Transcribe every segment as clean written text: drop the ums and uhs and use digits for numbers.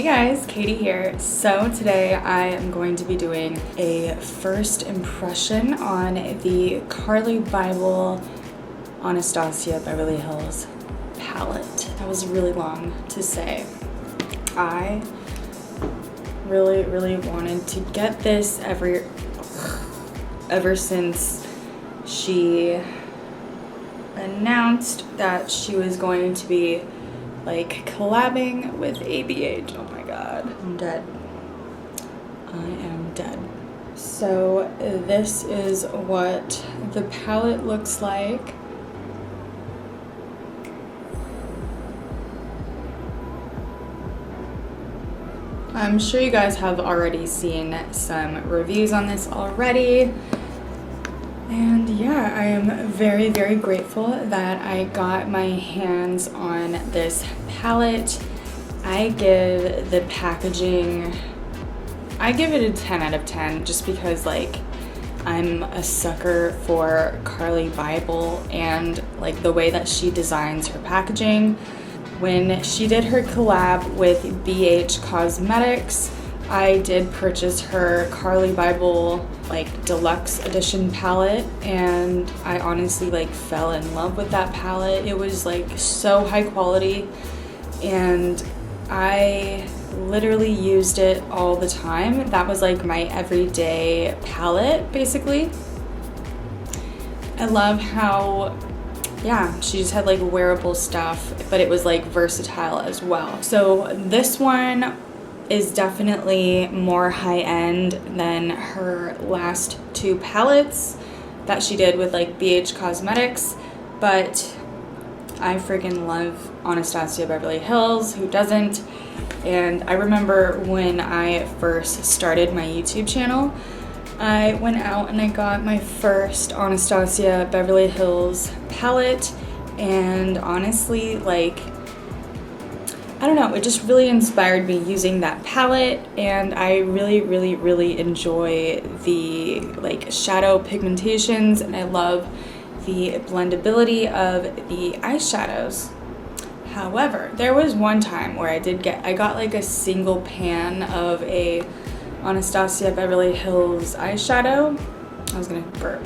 Hey guys, Katie here. So today I am going to be doing a first impression on the Carli Bybel Anastasia Beverly Hills palette. That was really long to say. I really wanted to get this ever since she announced that she was going to be like collabing with ABH. Oh my god, I'm dead. I am dead. So this is what the palette looks like. I'm sure you guys have already seen some reviews on this already. And yeah, I am very grateful that I got my hands on this palette. I give the packaging, I give it a 10 out of 10 just because like I'm a sucker for Carli Bybel and like the way that she designs her packaging. When she did her collab with BH Cosmetics, I did purchase her Carli Bybel like deluxe edition palette, and I honestly like fell in love with that palette. It was like so high quality and I literally used it all the time. That was like my everyday palette basically. I love how she just had like wearable stuff, but it was like versatile as well. So this one is definitely more high-end than her last two palettes that she did with like BH Cosmetics, but I freaking love Anastasia Beverly Hills, who doesn't? And I remember when I first started my YouTube channel, I went out and I got my first Anastasia Beverly Hills palette, and honestly, like, I don't know, it just really inspired me using that palette, and I really enjoy the like shadow pigmentations, and I love the blendability of the eyeshadows. However, there was one time where I got like a single pan of a Anastasia Beverly Hills eyeshadow. I was gonna burp,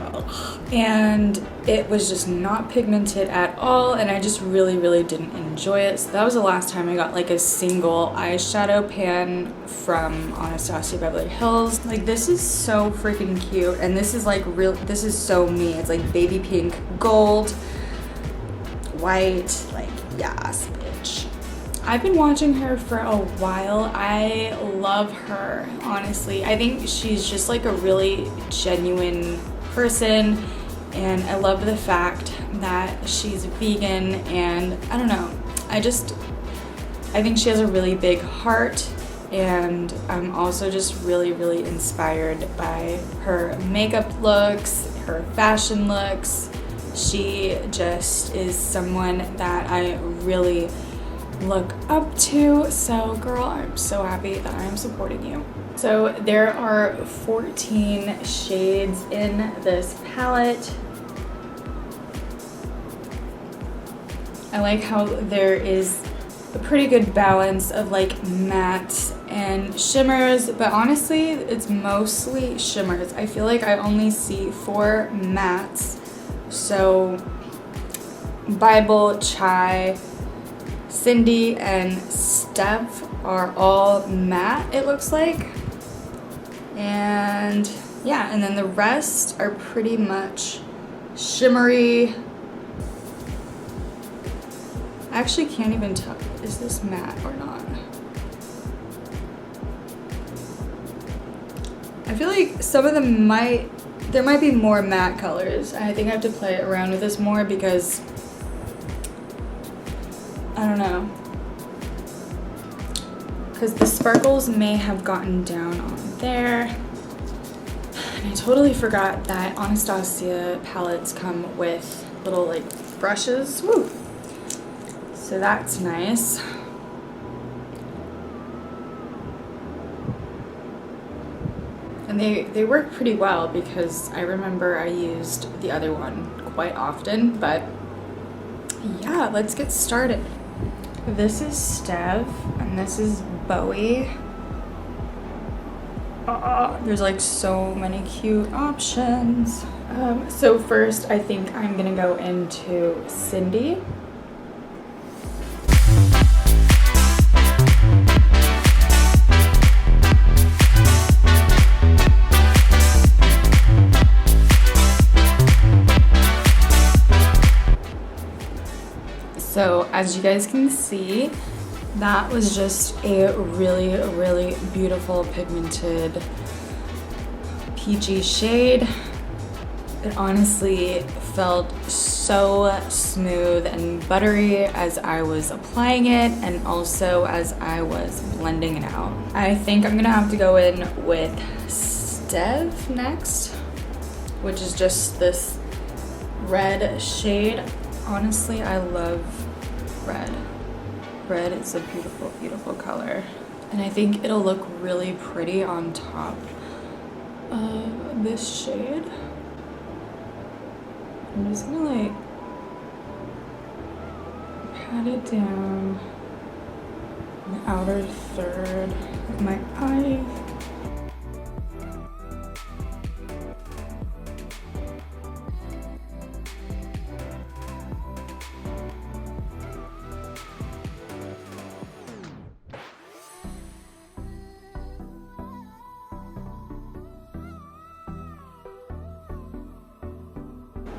and it was just not pigmented at all, and I just really didn't enjoy it. So that was the last time I got like a single eyeshadow pan from Anastasia Beverly Hills. Like, this is so freaking cute, and this is like this is so me. It's like baby pink, gold, white, like yes bitch. I've been watching her for a while. I love her, honestly. I think she's just like a really genuine person, and I love the fact that she's vegan, and I don't know, I think she has a really big heart, and I'm also just really inspired by her makeup looks, her fashion looks. She just is someone that I really look up to. So girl, I'm so happy that I am supporting you. So there are 14 shades in this palette. I like how there is a pretty good balance of like mattes and shimmers, but honestly it's mostly shimmers. I feel like I only see 4 mattes. So Bybel, Chai, Cindy, and Steph are all matte, it looks like. And yeah, and then the rest are pretty much shimmery. I actually can't even tell, is this matte or not? I feel like some of them there might be more matte colors. I think I have to play around with this more because I don't know, because the sparkles may have gotten down on there. And I totally forgot that Anastasia palettes come with little like brushes. Woo! So that's nice. And they work pretty well because I remember I used the other one quite often, but yeah, let's get started. This is Stev, and this is Bowie. There's like so many cute options. So first, I think I'm gonna go into Cindy. So as you guys can see, that was just a really, really beautiful pigmented peachy shade. It honestly felt so smooth and buttery as I was applying it and also as I was blending it out. I think I'm gonna have to go in with Stev next, which is just this red shade. Honestly, I love red. Red is a beautiful, beautiful color. And I think it'll look really pretty on top of this shade. I'm just gonna like pat it down the outer third of my eye.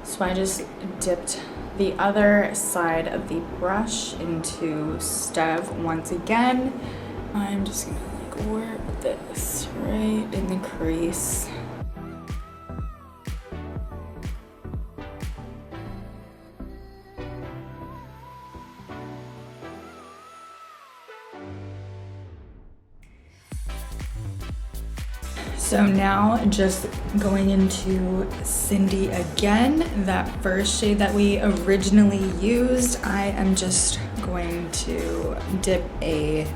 So I just dipped the other side of the brush into Stev once again. I'm just gonna like work this right in the crease. So now just going into Cindy again, that first shade that we originally used, I am just going to dip a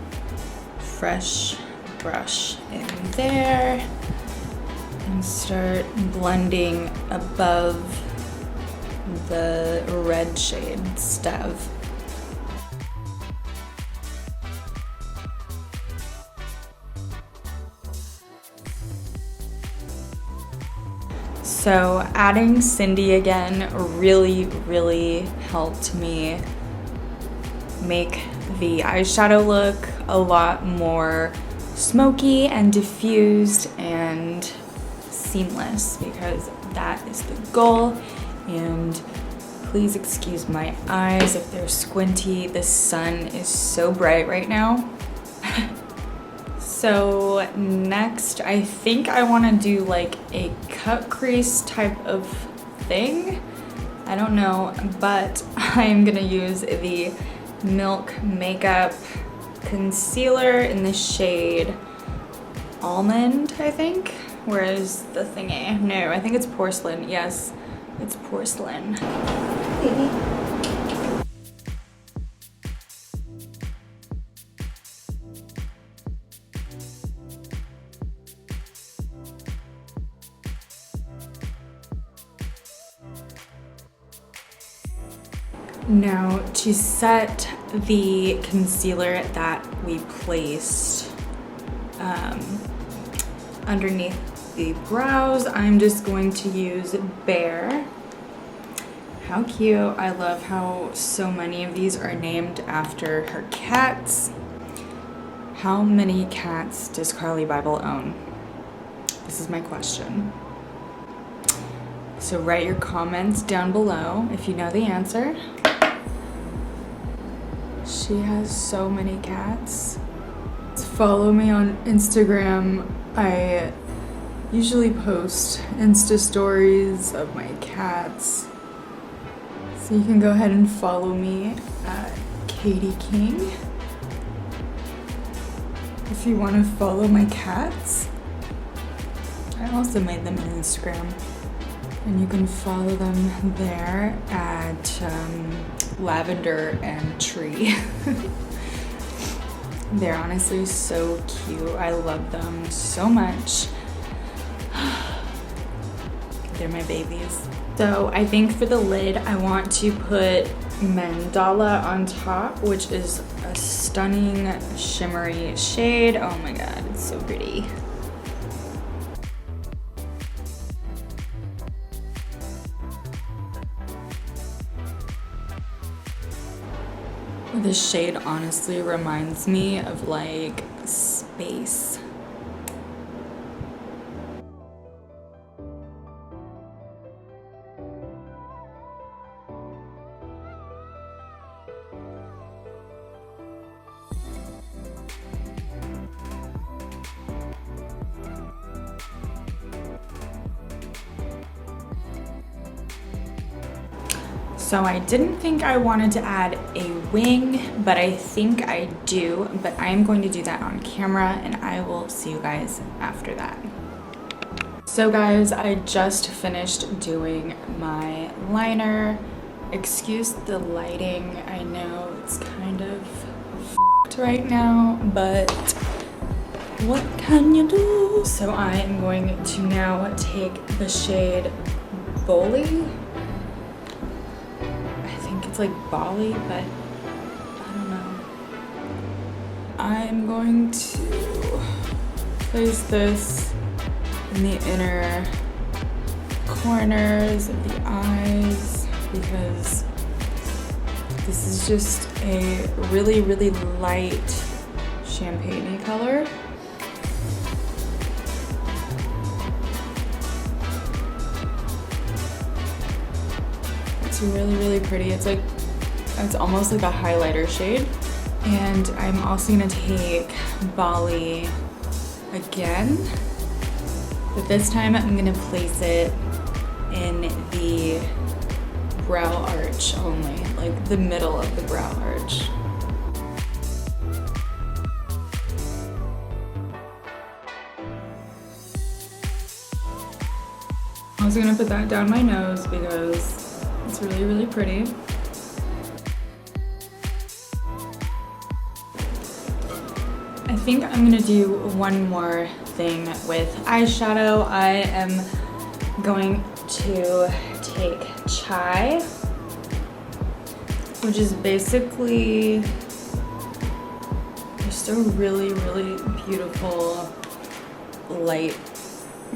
fresh brush in there and start blending above the red shade Stev. So adding Cindy again really, really helped me make the eyeshadow look a lot more smoky and diffused and seamless, because that is the goal. And please excuse my eyes if they're squinty. The sun is so bright right now. So next, I think I want to do like a cut crease type of thing. I don't know, but I'm gonna use the Milk Makeup Concealer in the shade Almond, I think. Where is the thingy? No, I think it's Porcelain. Yes, it's Porcelain. Baby. Now to set the concealer that we placed underneath the brows, I'm just going to use Bear. How cute. I love how so many of these are named after her cats. How many cats does Carli Bybel own? This is my question. So write your comments down below if you know the answer. She has so many cats. Follow me on Instagram. I usually post Insta stories of my cats. So you can go ahead and follow me at Katie King if you want to follow my cats. I also made them an Instagram, and you can follow them there at Lavender and Tree. They're honestly so cute. I love them so much. They're my babies. So I think for the lid, I want to put Mandala on top, which is a stunning shimmery shade. Oh my god, it's so pretty. This shade honestly reminds me of like space. So I didn't think I wanted to add a wing, but I think I do, but I am going to do that on camera and I will see you guys after that. So guys, I just finished doing my liner. Excuse the lighting, I know it's kind of f***ed right now, but what can you do? So I am going to now take the shade Boli. It's like Bali, but I don't know. I'm going to place this in the inner corners of the eyes because this is just a really, really light champagne-y color. Really, really pretty. It's almost like a highlighter shade. And I'm also gonna take Bali again, but this time I'm gonna place it in the brow arch only, like the middle of the brow arch. I was gonna put that down my nose because it's really, really pretty. I think I'm gonna do one more thing with eyeshadow. I am going to take Chai, which is basically just a really, really beautiful light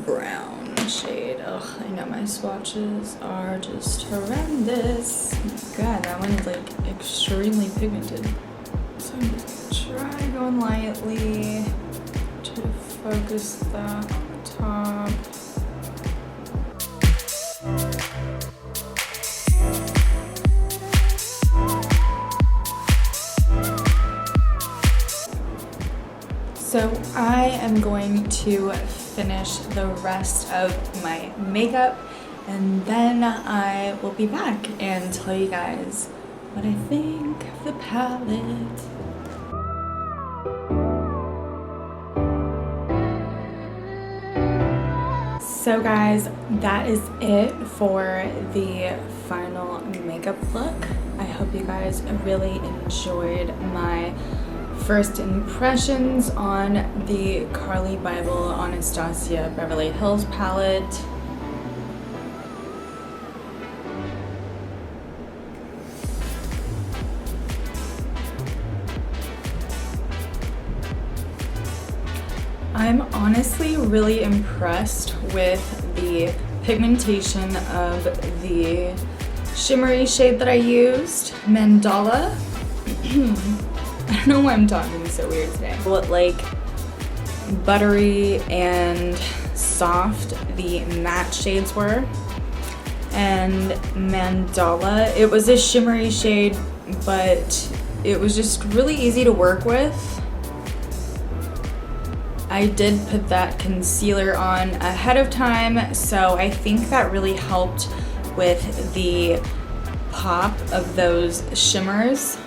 brown shade. Ugh, I know my swatches are just horrendous. God, that one is like extremely pigmented. So I'm just gonna try going lightly, try to focus that on the top. So I am going to finish the rest of my makeup and then I will be back and tell you guys what I think of the palette. So guys, that is it for the final makeup look. I hope you guys really enjoyed my first impressions on the Carli Bybel Anastasia Beverly Hills palette. I'm honestly really impressed with the pigmentation of the shimmery shade that I used, Mandala. I don't know why I'm talking so weird today. What like buttery and soft the matte shades were. And Mandala, it was a shimmery shade, but it was just really easy to work with. I did put that concealer on ahead of time, so I think that really helped with the pop of those shimmers.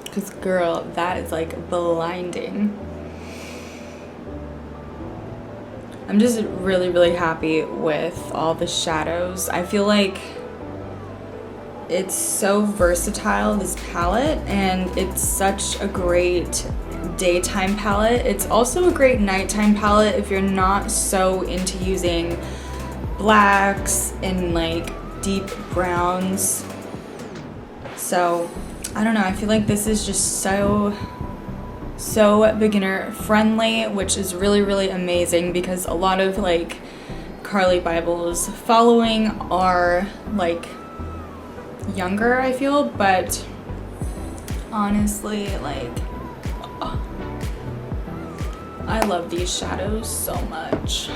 Because girl, that is like blinding. I'm just really, really happy with all the shadows. I feel like it's so versatile, this palette, and it's such a great daytime palette. It's also a great nighttime palette if you're not so into using blacks and like deep browns. So I don't know, I feel like this is just so beginner friendly, which is really, really amazing, because a lot of like Carli Bybel's following are like younger, I feel, but honestly, like, I love these shadows so much.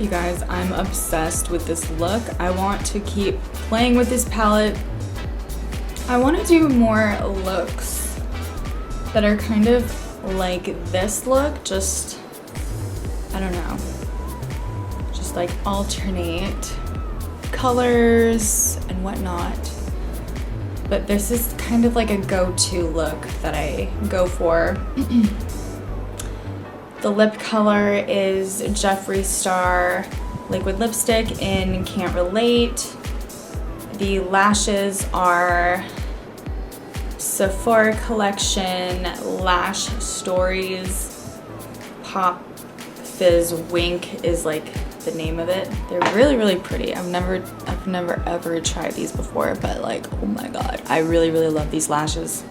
You guys, I'm obsessed with this look. I want to keep playing with this palette. I want to do more looks that are kind of like this look, just, I don't know, just like alternate colors and whatnot. But this is kind of like a go-to look that I go for. The lip color is Jeffree Star Liquid Lipstick in Can't Relate. The lashes are Sephora Collection Lash Stories. Pop Fizz Wink is like the name of it. They're really, really pretty. I've never ever tried these before, but like, oh my god, I really, really love these lashes.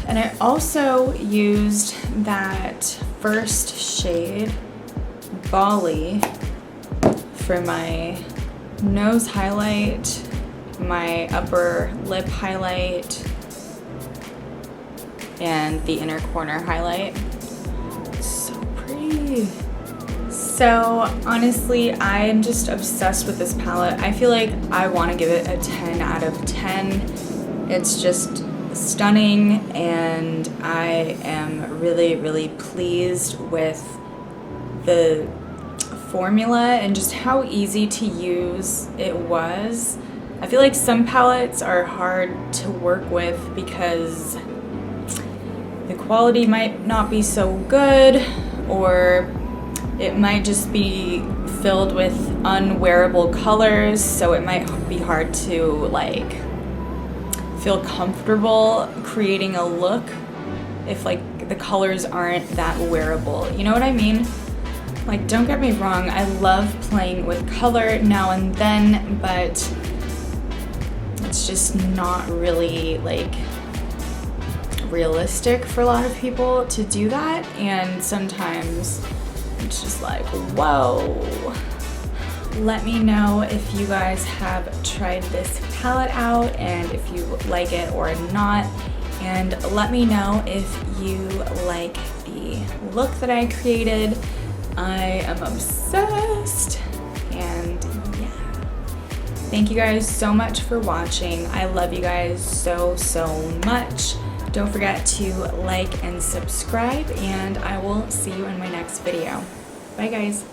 And I also used that first shade, Bali, for my nose highlight, my upper lip highlight, and the inner corner highlight. So pretty. So honestly, I'm just obsessed with this palette. I feel like I want to give it a 10 out of 10. It's just stunning, and I am really, really pleased with the formula and just how easy to use it was. I feel like some palettes are hard to work with because the quality might not be so good, or it might just be filled with unwearable colors, so it might be hard to like feel comfortable creating a look if like the colors aren't that wearable. You know what I mean? Like, don't get me wrong, I love playing with color now and then, but it's just not really like realistic for a lot of people to do that, and sometimes it's just like, whoa. Let me know if you guys have tried this palette out and if you like it or not. And let me know if you like the look that I created. I am obsessed. And yeah. Thank you guys so much for watching. I love you guys so, so much. Don't forget to like and subscribe, and I will see you in my next video. Bye guys.